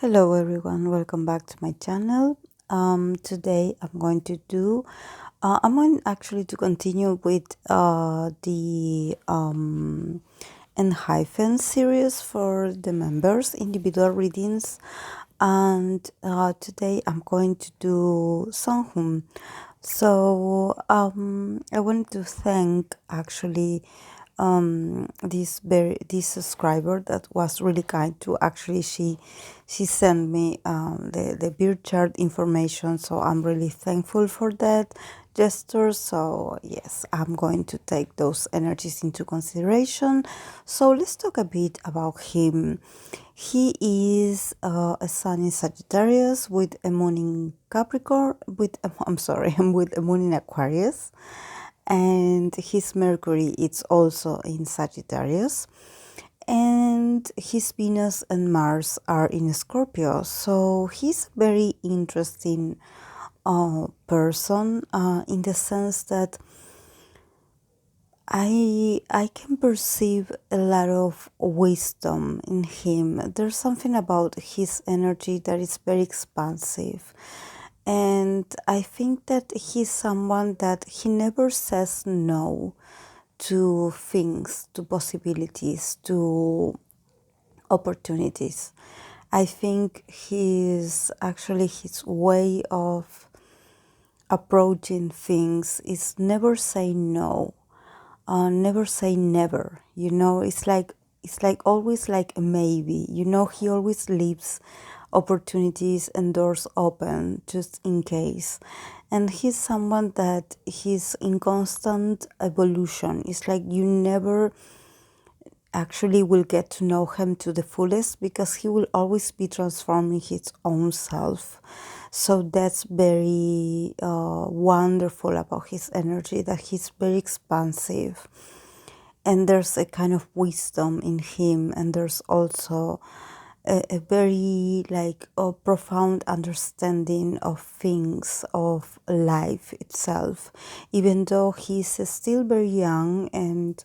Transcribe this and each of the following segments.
Hello everyone, welcome back to my channel. Today I'm going actually to continue with the ENHYPEN series for the members, individual readings, and today I'm going to do Sunghoon. So I want to thank actually this subscriber that was really kind to actually she sent me the birth chart information, so I'm really thankful for that gesture. So yes, I'm going to take those energies into consideration. So let's talk a bit about him. He is a sun in Sagittarius with a moon in Capricorn I'm sorry with a moon in Aquarius, and his Mercury is also in Sagittarius, and his Venus and Mars are in Scorpio. So he's a very interesting person in the sense that I can perceive a lot of wisdom in him. There's something about his energy that is very expansive. And I think that he's someone that he never says no to things, to possibilities, to opportunities. I think his way of approaching things is never say no, never say never. It's like always like a maybe. He always leaves opportunities and doors open just in case. And he's someone that he's in constant evolution. It's like you never actually will get to know him to the fullest, because he will always be transforming his own self. So that's very wonderful about his energy, that he's very expansive, and there's a kind of wisdom in him, and there's also a very like a profound understanding of things, of life itself, even though he's still very young. And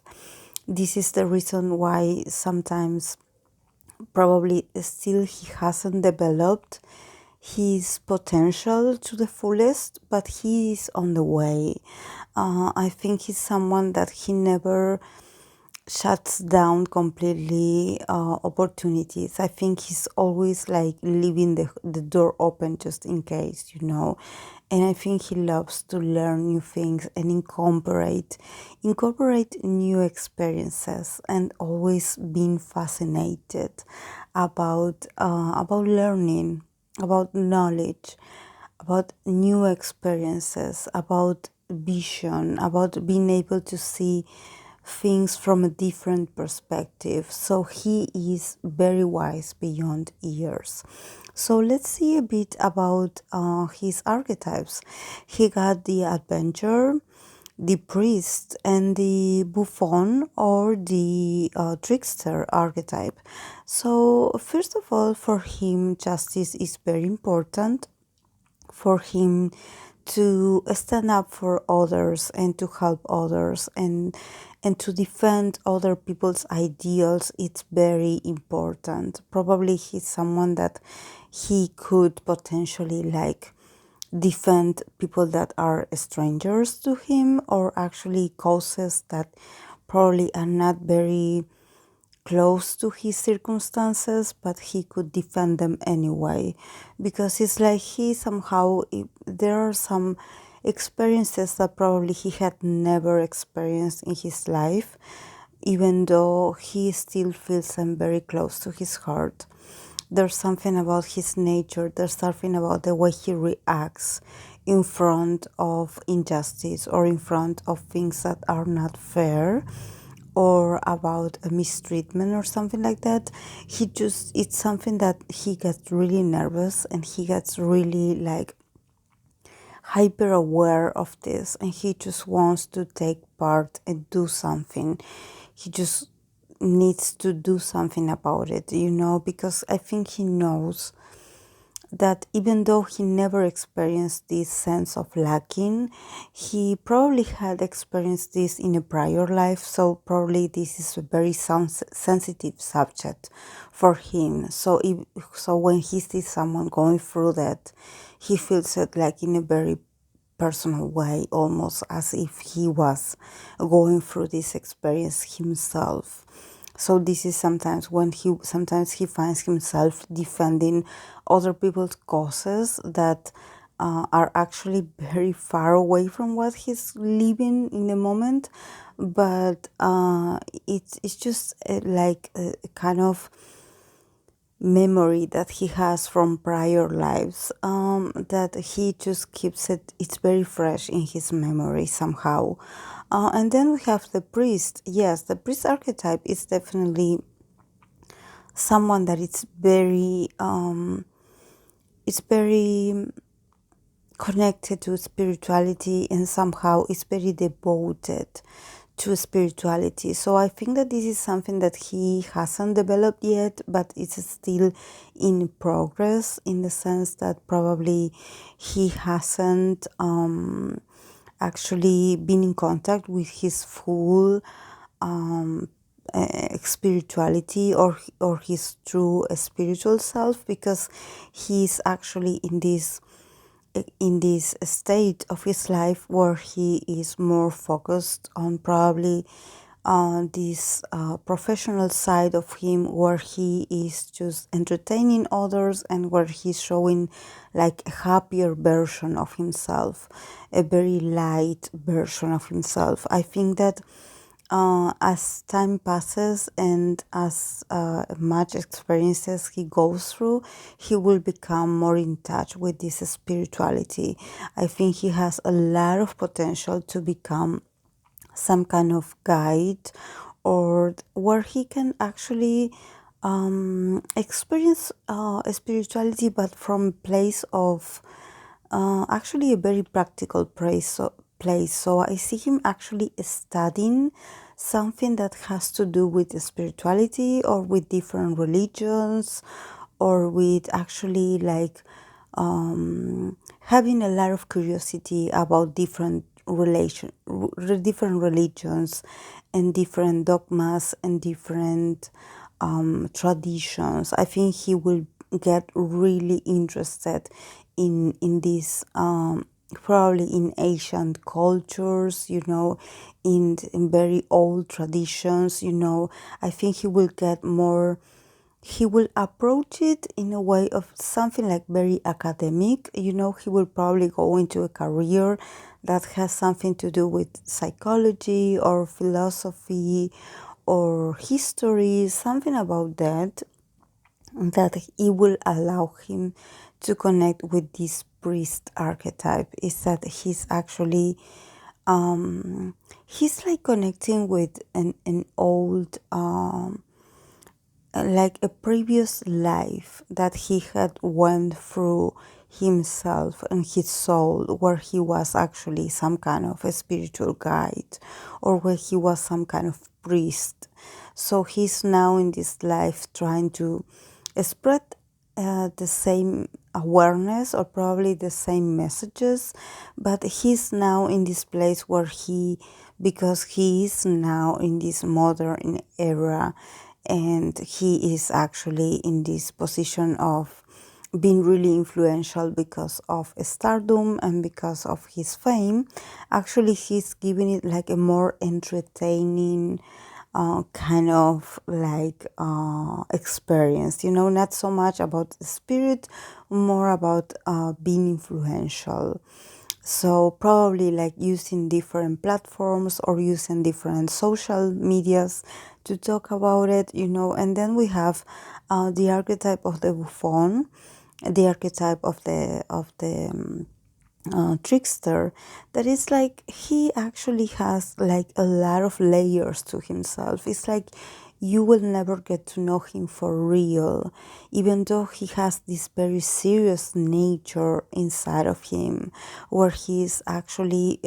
this is the reason why sometimes probably still he hasn't developed his potential to the fullest, but he is on the way. I think he's someone that he never shuts down completely opportunities. I think he's always like leaving the door open just in case. And I think he loves to learn new things and incorporate new experiences, and always being fascinated about learning, about knowledge, about new experiences, about vision, about being able to see things from a different perspective. So he is very wise beyond years. So let's see a bit about his archetypes. He got the adventurer, the priest, and the buffoon, or the trickster archetype. So first of all, for him, justice is very important. For him to stand up for others and to help others, and to defend other people's ideals, it's very important. Probably he's someone that he could potentially like defend people that are strangers to him, or actually causes that probably are not very close to his circumstances, but he could defend them anyway, because it's like there are some experiences that probably he had never experienced in his life, even though he still feels them very close to his heart. There's something about his nature, there's something about the way he reacts in front of injustice, or in front of things that are not fair, or about a mistreatment or something like that. It's something that he gets really nervous, and he gets really like hyper aware of this, and he just wants to take part and do something. He just needs to do something about it, because I think he knows that even though he never experienced this sense of lacking, he probably had experienced this in a prior life. So probably this is a very sensitive subject for him. So when he sees someone going through that, he feels it like in a very personal way, almost as if he was going through this experience himself. So this is sometimes he finds himself defending other people's causes that are actually very far away from what he's living in the moment, but it's just like a kind of memory that he has from prior lives, that he just keeps it's very fresh in his memory somehow. And then we have the priest. Yes, the priest archetype is definitely someone that it's very connected to spirituality, and somehow is very devoted to spirituality. So I think that this is something that he hasn't developed yet, but it's still in progress, in the sense that probably he hasn't actually been in contact with his full spirituality, or his true spiritual self, because he's actually in this state of his life where he is more focused on probably this professional side of him, where he is just entertaining others, and where he's showing like a happier version of himself, a very light version of himself. I think that as time passes and as much experiences he goes through, he will become more in touch with this spirituality. I think he has a lot of potential to become some kind of guide, or where he can actually experience spirituality, but from a place of actually a very practical place. So I see him actually studying something that has to do with spirituality, or with different religions, or with actually like having a lot of curiosity about different religions, and different dogmas, and different traditions. I think he will get really interested in this, probably in ancient cultures, in very old traditions. I think he will approach it in a way of something like very academic. He will probably go into a career that has something to do with psychology, or philosophy, or history, something about that, that it will allow him to connect with this priest archetype. Is that he's actually he's like connecting with an old, like a previous life that he had went through himself and his soul, where he was actually some kind of a spiritual guide, or where he was some kind of priest. So he's now in this life trying to spread the same awareness, or probably the same messages, but he's now in this place where because he is now in this modern era, and he is actually in this position of being really influential because of stardom and because of his fame. Actually, he's giving it like a more entertaining kind of like experience, not so much about the spirit, more about being influential. So probably like using different platforms, or using different social medias to talk about it, and then we have the archetype of the buffoon, the archetype of the trickster, that is like he actually has like a lot of layers to himself. It's like you will never get to know him for real, even though he has this very serious nature inside of him, where he's actually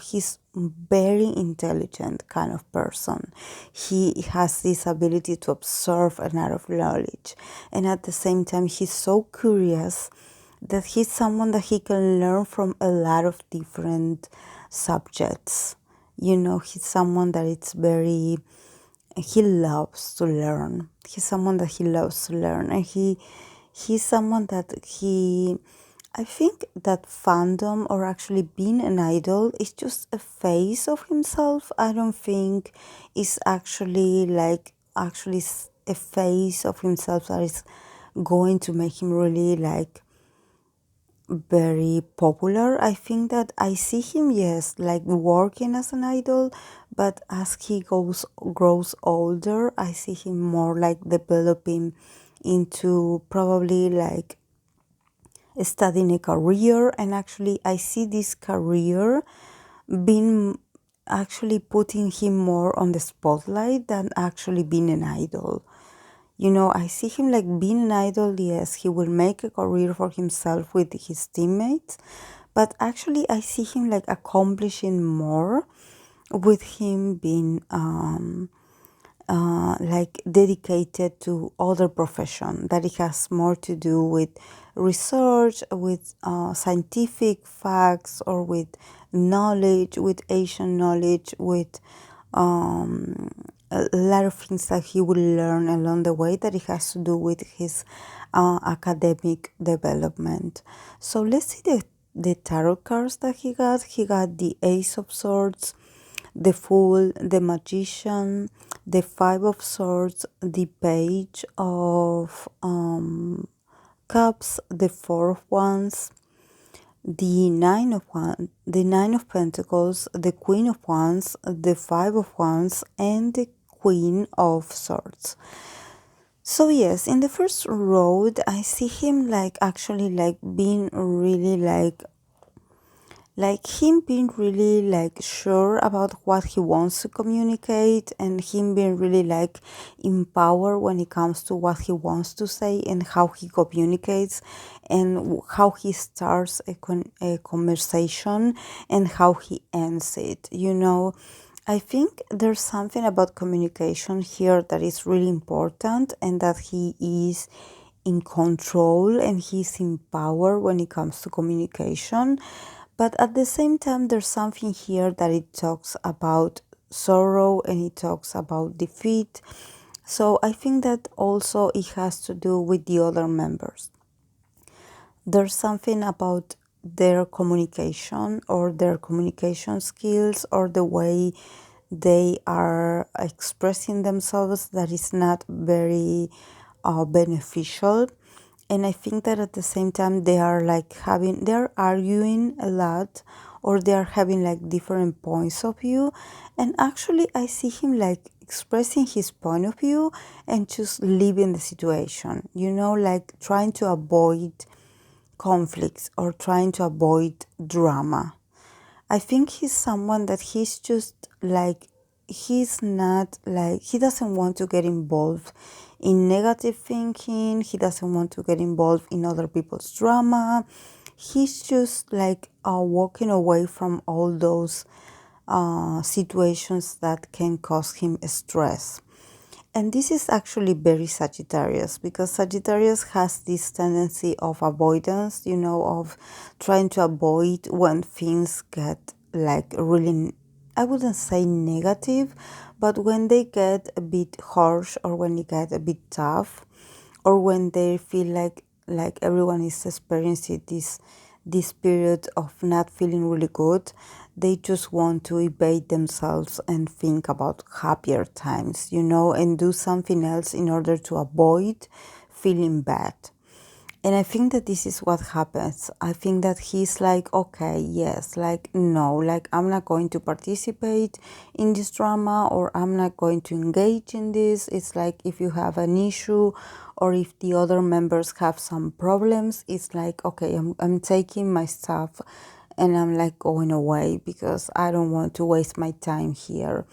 he's very intelligent kind of person. He has this ability to absorb a lot of knowledge, and at the same time he's so curious that he's someone that he can learn from a lot of different subjects. He's someone that it's very, he loves to learn. He's someone that he loves to learn, and he's someone that I think that fandom, or actually being an idol, is just a phase of himself. I don't think it's actually a phase of himself that is going to make him really very popular. I think that I see him, yes, like working as an idol, but as he grows older, I see him more like developing into probably like studying a career. And actually I see this career being actually putting him more on the spotlight than actually being an idol. I see him like being an idol. Yes, he will make a career for himself with his teammates, but actually I see him like accomplishing more with him being like dedicated to other profession, that it has more to do with research, with scientific facts, or with knowledge, with Asian knowledge, with a lot of things that he will learn along the way that it has to do with his academic development. So let's see the tarot cards that he got. He got the Ace of Swords, the Fool, the Magician, the Five of Swords, the Page of Cups, the Four of Wands, the the Nine of Pentacles, the Queen of Wands, the Five of Wands, and the Queen of Swords. So yes, in the first road, I see him like actually like being really like him being really like sure about what he wants to communicate, and him being really like empowered when it comes to what he wants to say and how he communicates, and how he starts a conversation and how he ends it. I think there's something about communication here that is really important, and that he is in control and he's in power when it comes to communication. But at the same time, there's something here that it talks about sorrow and it talks about defeat. So I think that also it has to do with the other members. There's something about their communication, or their communication skills, or the way they are expressing themselves, that is not very beneficial. And I think that at the same time they're arguing a lot, or they're having like different points of view. And actually I see him like expressing his point of view and just leaving the situation, like trying to avoid conflicts or trying to avoid drama. I think he's someone that he's just like, he's not like, he doesn't want to get involved in negative thinking. He doesn't want to get involved in other people's drama. He's just like walking away from all those situations that can cause him stress. And this is actually very Sagittarius, because Sagittarius has this tendency of avoidance, of trying to avoid when things get like really, I wouldn't say negative, but when they get a bit harsh, or when they get a bit tough, or when they feel like everyone is experiencing this period of not feeling really good, they just want to evade themselves and think about happier times, and do something else in order to avoid feeling bad. And I think that this is what happens. I think that he's like, okay, yes, like, no, like, I'm not going to participate in this drama, or I'm not going to engage in this. It's like, if you have an issue, or if the other members have some problems, it's like, okay, I'm taking my stuff and I'm like going away, because I don't want to waste my time here.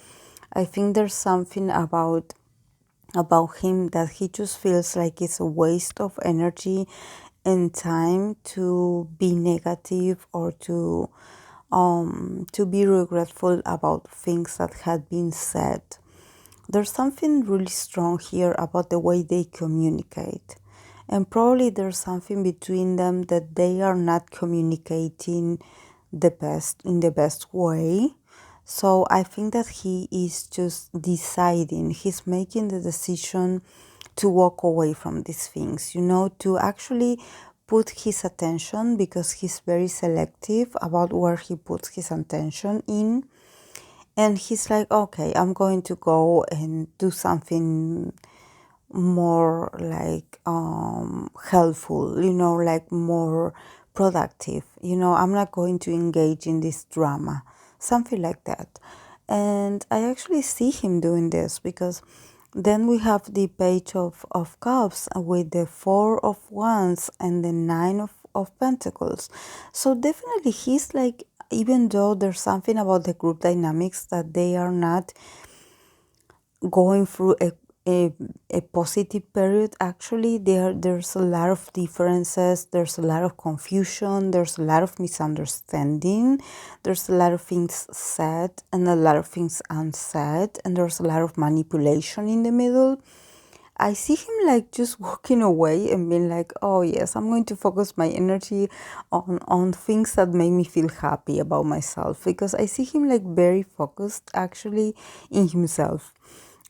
I think there's something about about him that he just feels like it's a waste of energy and time to be negative or to be regretful about things that had been said. There's something really strong here about the way they communicate. And probably there's something between them that they are not communicating in the best way. So I think that he is just deciding, he's making the decision to walk away from these things, to actually put his attention, because he's very selective about where he puts his attention in. And he's like, okay, I'm going to go and do something more like helpful, like more productive. I'm not going to engage in this drama, something like that. And I actually see him doing this, because then we have the page of cups with the 4 of wands and the 9 of pentacles. So definitely he's like, even though there's something about the group dynamics that they are not going through a positive period, actually there's a lot of differences, there's a lot of confusion, there's a lot of misunderstanding, there's a lot of things said and a lot of things unsaid, and there's a lot of manipulation in the middle. I see him like just walking away and being like, oh yes, I'm going to focus my energy on things that make me feel happy about myself, because I see him like very focused actually in himself,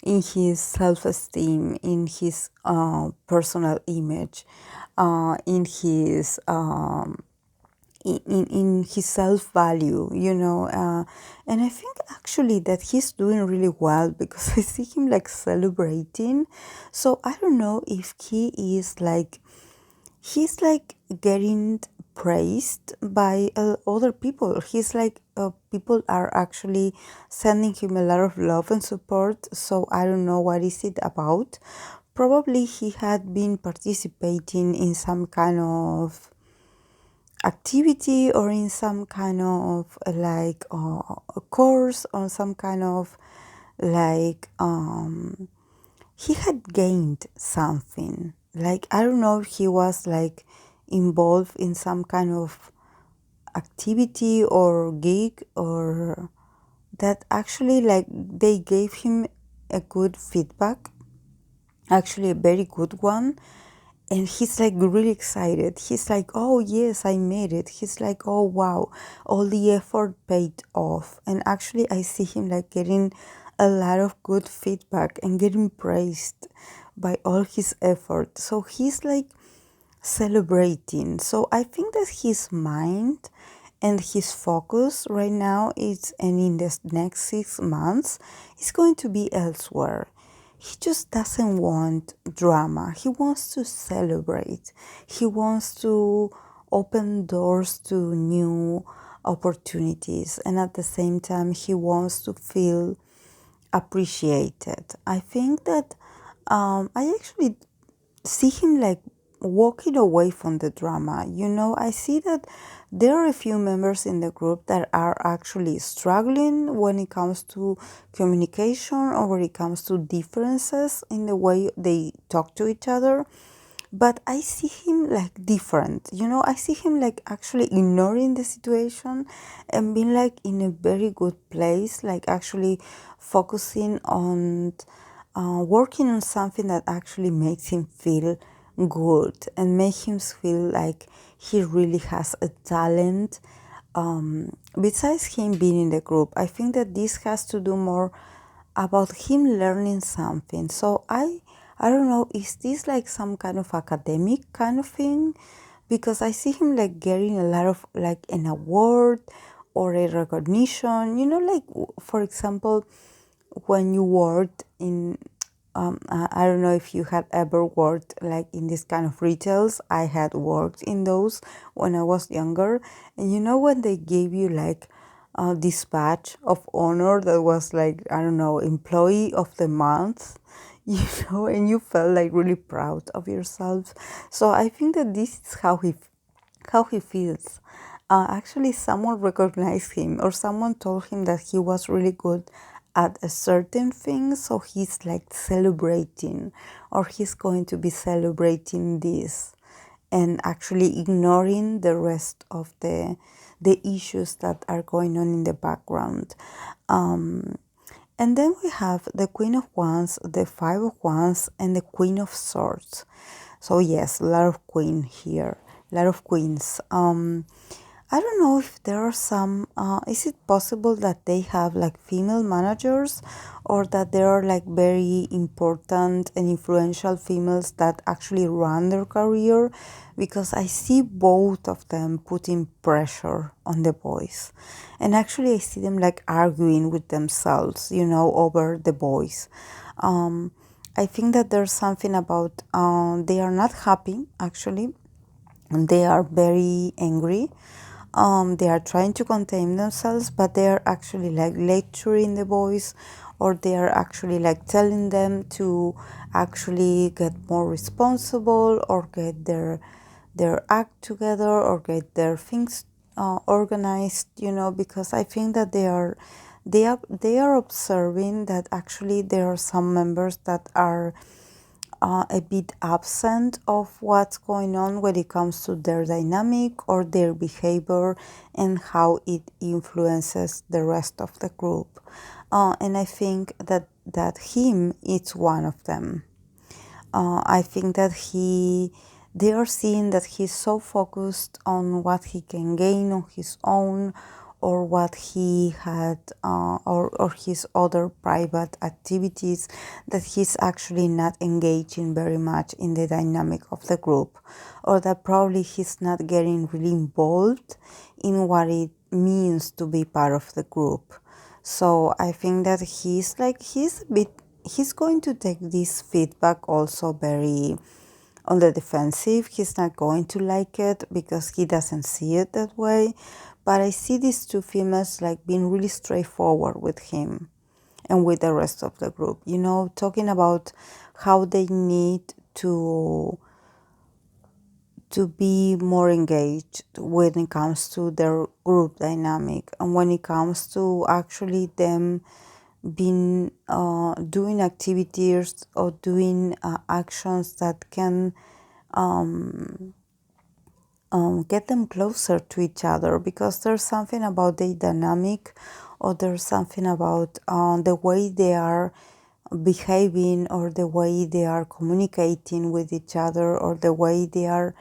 in his self-esteem, in his personal image, in his in his self-value, and I think actually that he's doing really well, because I see him like celebrating. So I don't know if he's like getting praised by other people. He's like people are actually sending him a lot of love and support. So I don't know what is it about. Probably he had been participating in some kind of activity, or in some kind of like a course, or some kind of like he had gained something. Like, I don't know if he was like involved in some kind of activity or gig, or that actually like they gave him a good feedback, actually a very good one. And he's like really excited. He's like, oh yes, I made it. He's like, oh wow, all the effort paid off. And actually I see him like getting a lot of good feedback and getting praised by all his effort. So he's like celebrating. So I think that his mind and his focus right now is, and in the next 6 months, is going to be elsewhere. He just doesn't want drama. He wants to celebrate. He wants to open doors to new opportunities, and at the same time he wants to feel appreciated. I think that I actually see him like walking away from the drama. I see that there are a few members in the group that are actually struggling when it comes to communication, or when it comes to differences in the way they talk to each other. But I see him like different. I see him like actually ignoring the situation and being like in a very good place, like actually focusing on working on something that actually makes him feel good and make him feel like he really has a talent. Besides him being in the group, I think that this has to do more about him learning something. So I don't know, is this like some kind of academic kind of thing? Because I see him like getting a lot of like an award or a recognition, like for example, when you worked in I don't know if you had ever worked like in this kind of retails. I had worked in those when I was younger, and when they gave you like this badge of honor that was like, I don't know, employee of the month, and you felt like really proud of yourself. So I think that this is how he feels. Actually, someone recognized him, or someone told him that he was really good at a certain thing, so he's like celebrating, or he's going to be celebrating this and actually ignoring the rest of the issues that are going on in the background. And then we have the Queen of Wands, the Five of Wands, and the Queen of Swords. So yes, a lot of queen here, a lot of queens. I don't know if there are some, is it possible that they have like female managers, or that there are like very important and influential females that actually run their career? Because I see both of them putting pressure on the boys. And actually I see them like arguing with themselves, over the boys. I think that there's something about, they are not happy actually, and they are very angry. They are trying to contain themselves, but they are actually like lecturing the boys, or they are actually like telling them to actually get more responsible, or get their act together, or get their things organized, because I think that they are observing that actually there are some members that are a bit absent of what's going on when it comes to their dynamic or their behavior, and how it influences the rest of the group. And I think that him is one of them. I think that they are seeing that he's so focused on what he can gain on his own, or what he had, or his other private activities, that he's actually not engaging very much in the dynamic of the group, or that probably he's not getting really involved in what it means to be part of the group. So I think that he's going to take this feedback also very on the defensive. He's not going to like it because he doesn't see it that way. But I see these two females like being really straightforward with him and with the rest of the group, talking about how they need to be more engaged when it comes to their group dynamic, and when it comes to actually them been doing activities or doing actions that can get them closer to each other, because there's something about the dynamic, or there's something about the way they are behaving, or the way they are communicating with each other, or the way they are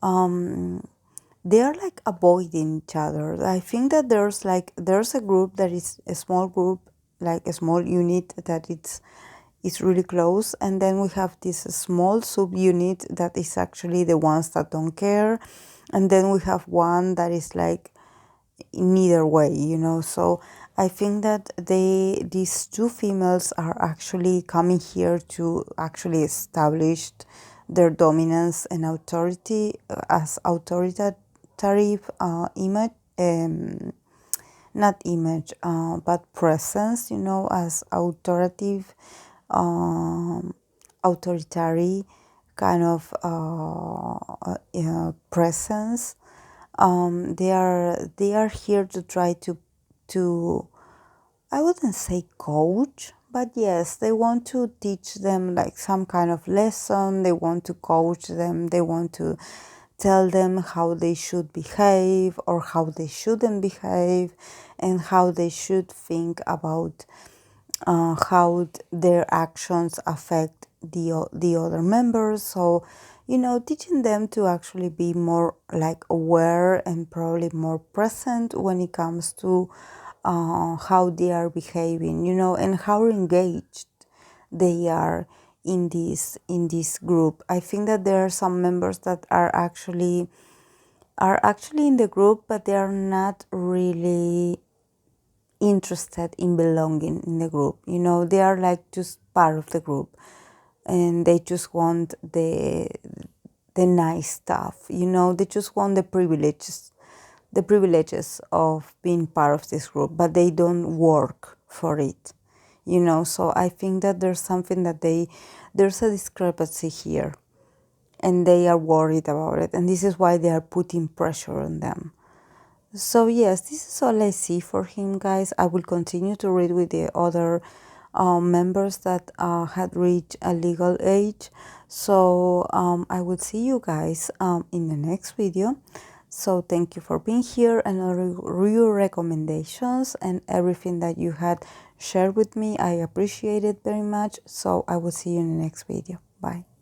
like avoiding each other. I think that there's a group that is a small group, like a small unit that it's really close, and then we have this small subunit that is actually the ones that don't care, and then we have one that is like in either way, So I think that these two females are actually coming here to actually establish their dominance and authority, as authoritative image, not image, but presence, as authoritative, authoritarian kind of presence. They are here to try to I wouldn't say coach, but yes, they want to teach them like some kind of lesson. They want to coach them. They want to tell them how they should behave or how they shouldn't behave, and how they should think about how their actions affect the other members. So, teaching them to actually be more like aware and probably more present when it comes to how they are behaving, and how engaged they are in this group. I think that there are some members that are actually in the group, but they are not really interested in belonging in the group. They are like just part of the group, and they just want the nice stuff. They just want the privileges of being part of this group, but they don't work for it. So I think that there's something that there's a discrepancy here, and they are worried about it, and this is why they are putting pressure on them. So yes, this is all I see for him, guys. I will continue to read with the other members that had reached a legal age. So I will see you guys in the next video. So thank you for being here and all your recommendations and everything that you had shared with me. I appreciate it very much. So I will see you in the next video. Bye.